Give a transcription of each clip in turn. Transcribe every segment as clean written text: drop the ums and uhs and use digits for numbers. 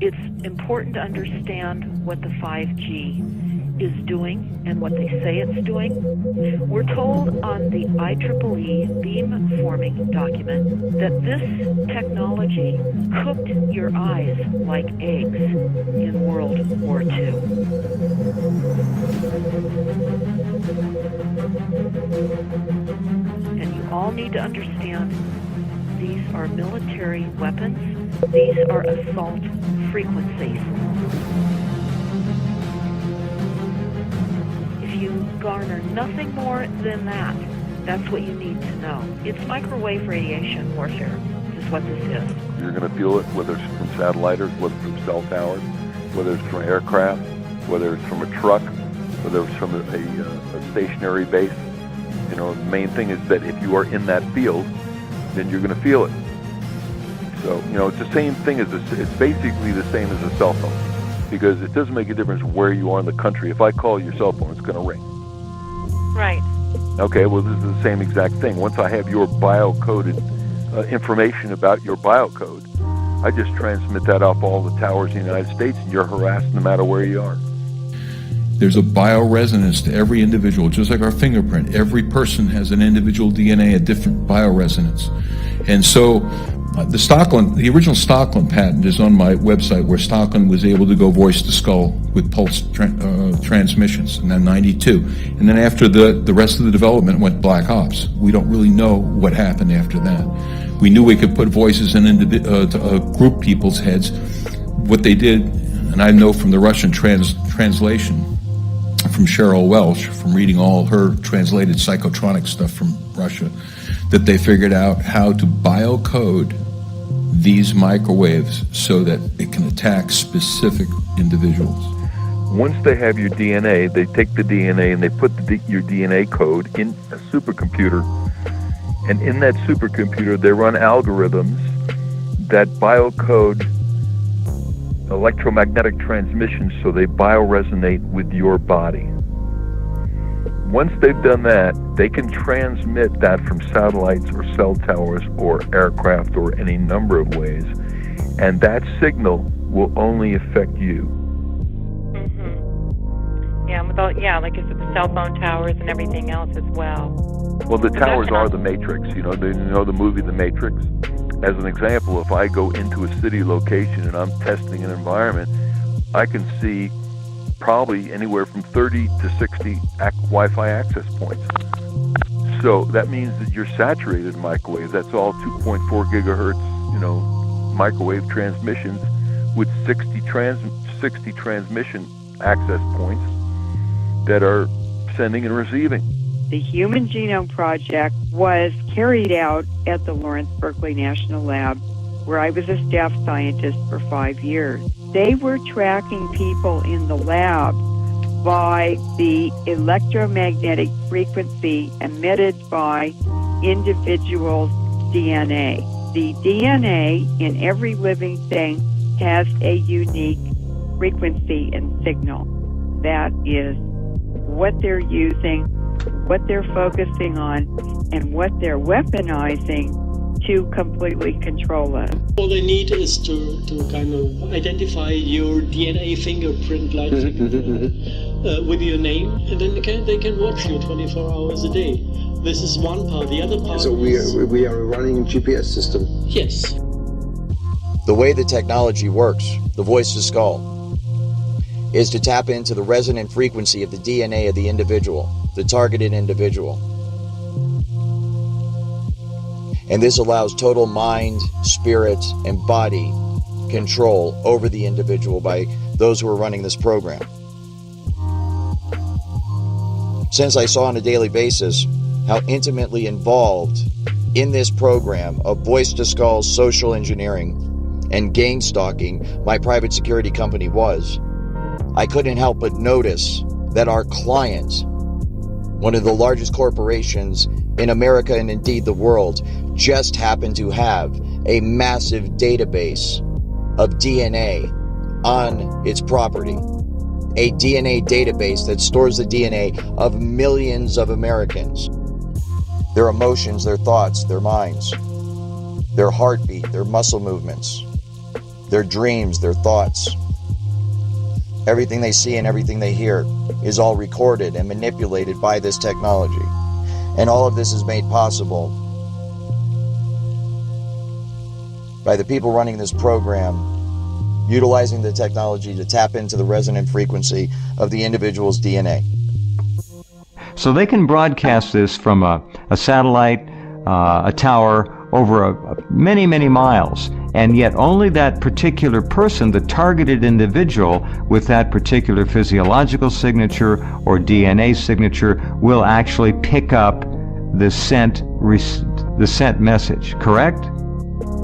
it's important to understand what the 5G is doing and what they say it's doing. We're told on the IEEE beamforming document that this technology cooked your eyes like eggs in World War II. And you all need to understand these are military weapons. These are assault frequencies. If you garner nothing more than that, that's what you need to know. It's microwave radiation warfare is what this is. You're going to feel it, whether it's from satelliters, whether it's from cell towers, whether it's from aircraft, whether it's from a truck, whether it's from a stationary base. You know, the main thing is that if you are in that field, then you're going to feel it. So, you know, it's the same thing as it's basically the same as a cell phone, because it doesn't make a difference where you are in the country. If I call your cell phone, it's going to ring. Right. Okay, well, this is the same exact thing. Once I have your bio-coded information about your biocode, I just transmit that off all the towers in the United States, and you're harassed no matter where you are. There's a bioresonance to every individual, just like our fingerprint. Every person has an individual DNA, a different bioresonance. And so the original Stockland patent is on my website, where Stockland was able to go voice to skull with pulse transmissions in 92. And then after the rest of the development went black ops. We don't really know what happened after that. We knew we could put voices in to group people's heads. What they did, and I know from the Russian translation from Cheryl Welch, from reading all her translated psychotronic stuff from Russia, that they figured out how to biocode these microwaves so that it can attack specific individuals. Once they have your DNA, they take the DNA and they put your DNA code in a supercomputer. And in that supercomputer, they run algorithms that biocode electromagnetic transmissions so they bioresonate with your body. Once they've done that, they can transmit that from satellites or cell towers or aircraft or any number of ways, and that signal will only affect you. Mm-hmm. Yeah, like I said, the cell phone towers and everything else as well. Well, the towers are the Matrix. You know the movie The Matrix? As an example, if I go into a city location and I'm testing an environment, I can see probably anywhere from 30 to 60 Wi-Fi access points. So that means that you're saturated microwave. That's all 2.4 gigahertz, microwave transmissions with 60 transmission access points that are sending and receiving. The Human Genome Project was carried out at the Lawrence Berkeley National Lab, where I was a staff scientist for 5 years. They were tracking people in the lab by the electromagnetic frequency emitted by individuals' DNA. The DNA in every living thing has a unique frequency and signal. That is what they're using, what they're focusing on, and what they're weaponizing to completely control us. All they need is to kind of identify your DNA fingerprint like with your name, and then they can watch you 24 hours a day. This is one part. The other part So we are running a GPS system? Yes. The way the technology works, the voice to skull, is to tap into the resonant frequency of the DNA of the individual, the targeted individual. And this allows total mind, spirit, and body control over the individual by those who are running this program. Since I saw on a daily basis how intimately involved in this program of voice to skull social engineering and gang stalking my private security company was, I couldn't help but notice that our client, one of the largest corporations in America and indeed the world, just happened to have a massive database of DNA on its property. A DNA database that stores the DNA of millions of Americans. Their emotions, their thoughts, their minds, their heartbeat, their muscle movements, their dreams, their thoughts. Everything they see and everything they hear is all recorded and manipulated by this technology. And all of this is made possible by the people running this program, utilizing the technology to tap into the resonant frequency of the individual's DNA. So they can broadcast this from a satellite, a tower, over many, many miles, and yet only that particular person, the targeted individual with that particular physiological signature or DNA signature, will actually pick up the sent message, correct?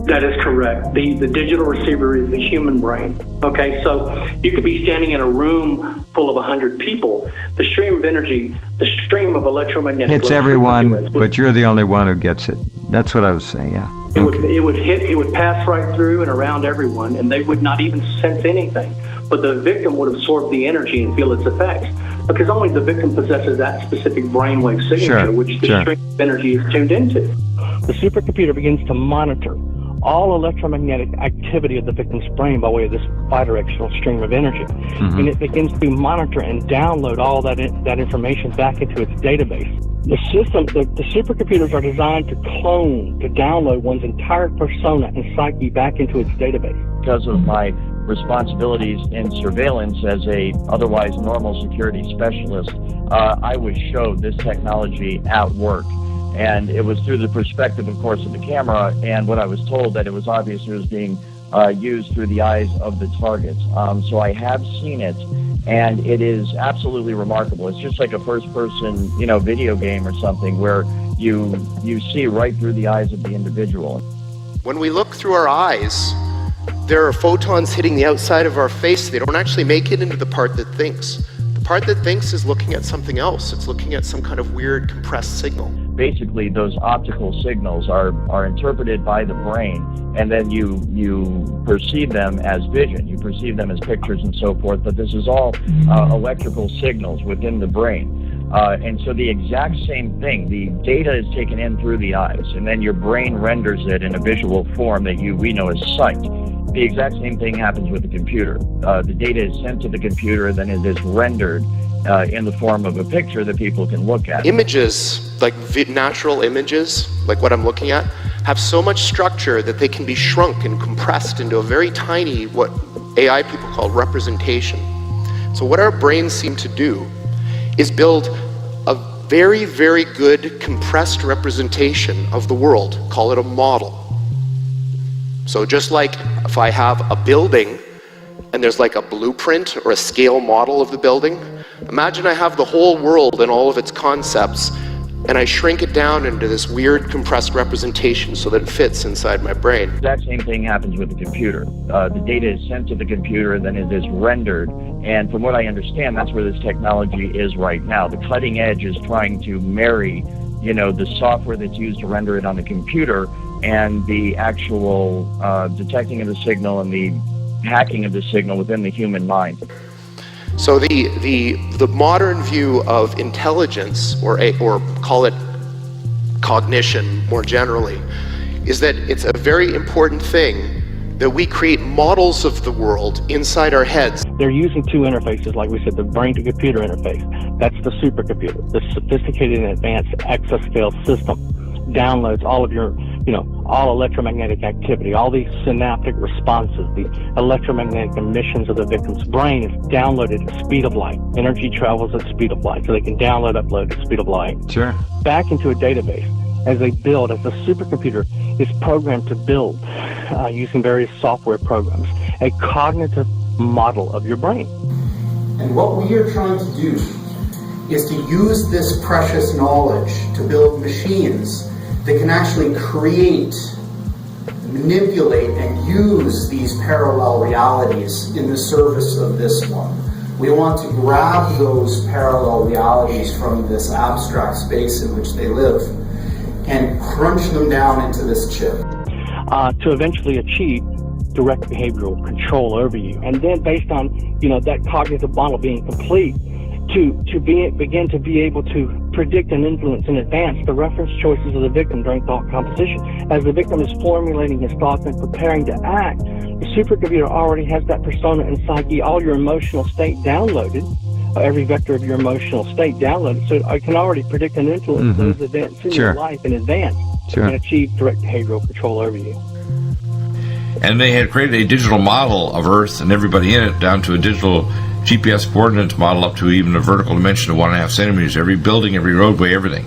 That is correct. The digital receiver is the human brain. Okay, so you could be standing in a room full of 100 people. The stream of energy, the stream of electromagnetic hits everyone, but you're the only one who gets it. That's what I was saying, yeah. It would pass right through and around everyone, and they would not even sense anything. But the victim would absorb the energy and feel its effects, because only the victim possesses that specific brainwave signature, which the stream of energy is tuned into. The supercomputer begins to monitor all electromagnetic activity of the victim's brain by way of this bidirectional stream of energy. And it begins to monitor and download all that information back into its database. The supercomputers are designed to clone, to download one's entire persona and psyche back into its database. Because of my responsibilities in surveillance as a otherwise normal security specialist, I was showed this technology at work. And it was through the perspective, of course, of the camera, and what I was told that it was obvious it was being used through the eyes of the targets. So I have seen it, and it is absolutely remarkable. It's just like a first-person, video game or something where you see right through the eyes of the individual. When we look through our eyes, there are photons hitting the outside of our face. They don't actually make it into the part that thinks. The part that thinks is looking at something else. It's looking at some kind of weird compressed signal. Basically, those optical signals are interpreted by the brain, and then you perceive them as vision. You perceive them as pictures and so forth, but this is all electrical signals within the brain. And so the exact same thing, the data is taken in through the eyes, and then your brain renders it in a visual form that we know as sight. The exact same thing happens with the computer. The data is sent to the computer, and then it is rendered in the form of a picture that people can look at. Images, like natural images, like what I'm looking at, have so much structure that they can be shrunk and compressed into a very tiny, what AI people call representation. So what our brains seem to do is build a very, very good compressed representation of the world, call it a model. So just like if I have a building and there's like a blueprint or a scale model of the building, imagine I have the whole world and all of its concepts, and I shrink it down into this weird compressed representation so that it fits inside my brain. The exact same thing happens with the computer. The data is sent to the computer, and then it is rendered. And from what I understand, that's where this technology is right now. The cutting edge is trying to marry, the software that's used to render it on the computer and the actual detecting of the signal and the hacking of the signal within the human mind. So the modern view of intelligence, or call it cognition more generally, is that it's a very important thing that we create models of the world inside our heads. They're using two interfaces, like we said, the brain-to-computer interface. That's the supercomputer. The sophisticated and advanced exascale system downloads all of your, all electromagnetic activity, all these synaptic responses, the electromagnetic emissions of the victim's brain is downloaded at the speed of light. Energy travels at the speed of light, so they can download, upload at the speed of light. Sure. Back into a database as the supercomputer is programmed to build, using various software programs, a cognitive model of your brain. And what we are trying to do is to use this precious knowledge to build machines that can actually create, manipulate, and use these parallel realities in the service of this one. We want to grab those parallel realities from this abstract space in which they live and crunch them down into this chip. To eventually achieve direct behavioral control over you. And then based on, that cognitive model being complete, begin to be able to predict and influence in advance the reference choices of the victim during thought composition. As the victim is formulating his thoughts and preparing to act, the supercomputer already has that persona and psyche, all your emotional state downloaded, every vector of your emotional state downloaded, so I can already predict and influence those events in your life in advance and achieve direct behavioral control over you. And they had created a digital model of Earth and everybody in it, down to a digital GPS coordinates model up to even a vertical dimension of 1.5 centimeters, every building, every roadway, everything.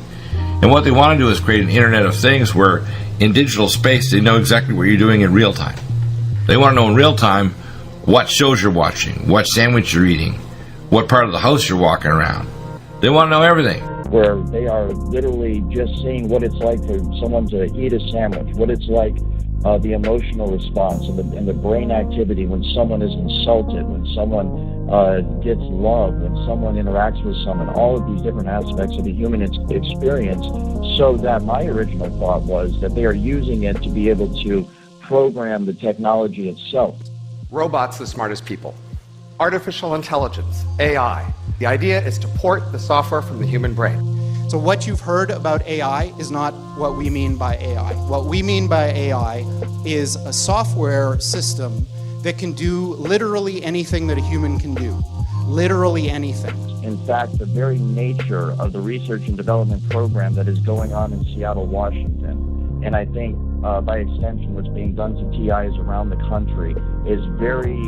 And what they want to do is create an Internet of Things where in digital space they know exactly what you're doing in real time. They want to know in real time what shows you're watching, what sandwich you're eating, what part of the house you're walking around. They want to know everything. Where they are literally just seeing what it's like for someone to eat a sandwich, what it's like, the emotional response and the brain activity when someone is insulted, when someone gets love, when someone interacts with someone, all of these different aspects of the human experience, so that my original thought was that they are using it to be able to program the technology itself. Robots the smartest people. Artificial intelligence, AI. The idea is to port the software from the human brain. So what you've heard about AI is not what we mean by AI. What we mean by AI is a software system that can do literally anything that a human can do. Literally anything. In fact, the very nature of the research and development program that is going on in Seattle, Washington, and I think by extension what's being done to TIs around the country is very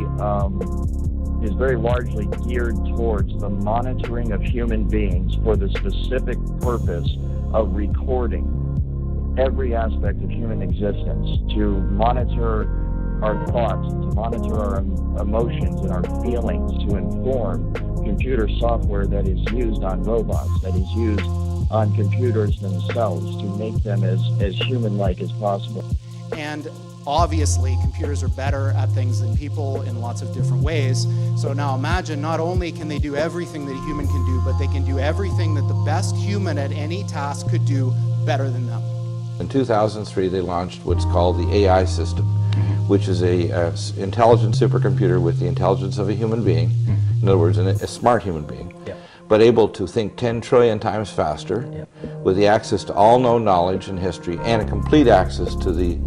largely geared towards the monitoring of human beings for the specific purpose of recording every aspect of human existence, to monitor our thoughts, to monitor our emotions and our feelings, to inform computer software that is used on robots, that is used on computers themselves, to make them as human-like as possible. And obviously, computers are better at things than people in lots of different ways. So now imagine, not only can they do everything that a human can do, but they can do everything that the best human at any task could do better than them. In 2003, they launched what's called the AI system, which is a intelligent supercomputer with the intelligence of a human being. In other words, a smart human being, but able to think 10 trillion times faster, with the access to all known knowledge and history, and a complete access to the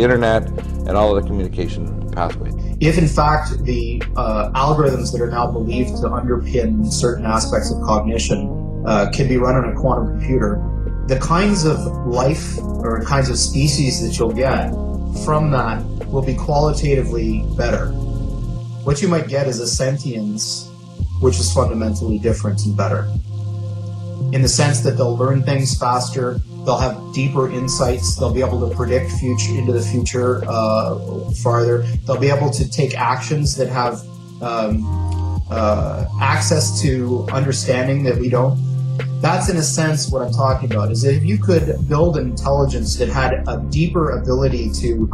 internet and all of the communication pathways. If in fact the algorithms that are now believed to underpin certain aspects of cognition can be run on a quantum computer, the kinds of life or kinds of species that you'll get from that will be qualitatively better. What you might get is a sentience which is fundamentally different and better, in the sense that they'll learn things faster, they'll have deeper insights, they'll be able to predict into the future farther, they'll be able to take actions that have access to understanding that we don't. That's in a sense what I'm talking about, is that if you could build an intelligence that had a deeper ability to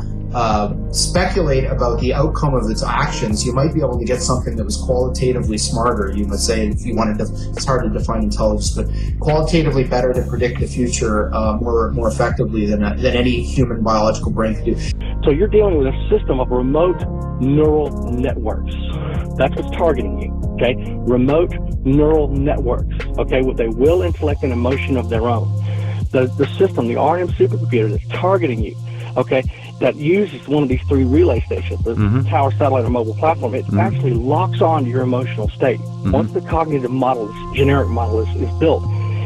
speculate about the outcome of its actions, you might be able to get something that was qualitatively smarter. You would say, if you wanted to, it's hard to define intelligence, but qualitatively better to predict the future more effectively than any human biological brain could do. So you're dealing with a system of remote neural networks. That's what's targeting you, okay? Remote neural networks, okay, with a will, intellect, and emotion of their own. The system, the RM supercomputer that's targeting you, okay, that uses one of these three relay stations, the tower, satellite, or mobile platform, it actually locks on to your emotional state. Once the cognitive model, this generic model is built,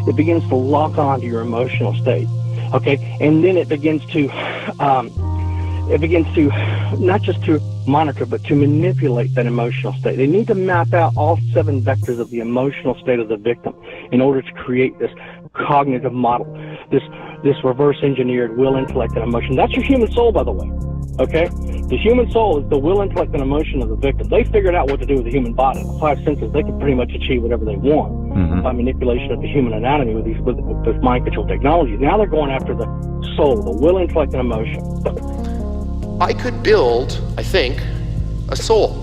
it begins to lock on to your emotional state, okay? And then it begins to not just to monitor, but to manipulate that emotional state. They need to map out all 7 vectors of the emotional state of the victim in order to create this cognitive model, this reverse engineered will, intellect, and emotion. That's your human soul, by the way, okay? The human soul is the will, intellect, and emotion of the victim. They figured out what to do with the human body. The 5 senses, they can pretty much achieve whatever they want by manipulation of the human anatomy with mind control technology. Now they're going after the soul, the will, intellect, and emotion. I could build, I think, a soul.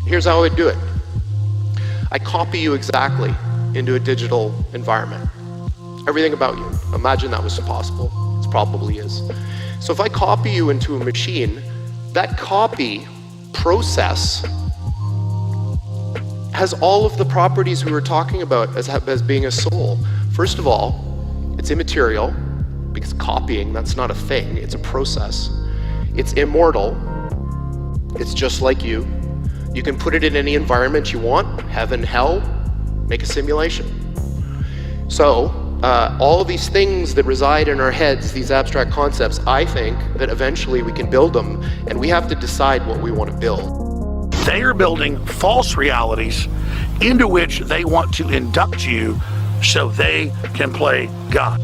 Here's how I would do it. I copy you exactly into a digital environment. Everything about you. Imagine that was possible. It probably is. So if I copy you into a machine, that copy process has all of the properties we were talking about as being a soul. First of all, it's immaterial, because copying, that's not a thing, it's a process. It's immortal, it's just like you. You can put it in any environment you want, heaven, hell, make a simulation. So, all of these things that reside in our heads, these abstract concepts, I think that eventually we can build them, and we have to decide what we want to build. They are building false realities into which they want to induct you so they can play God.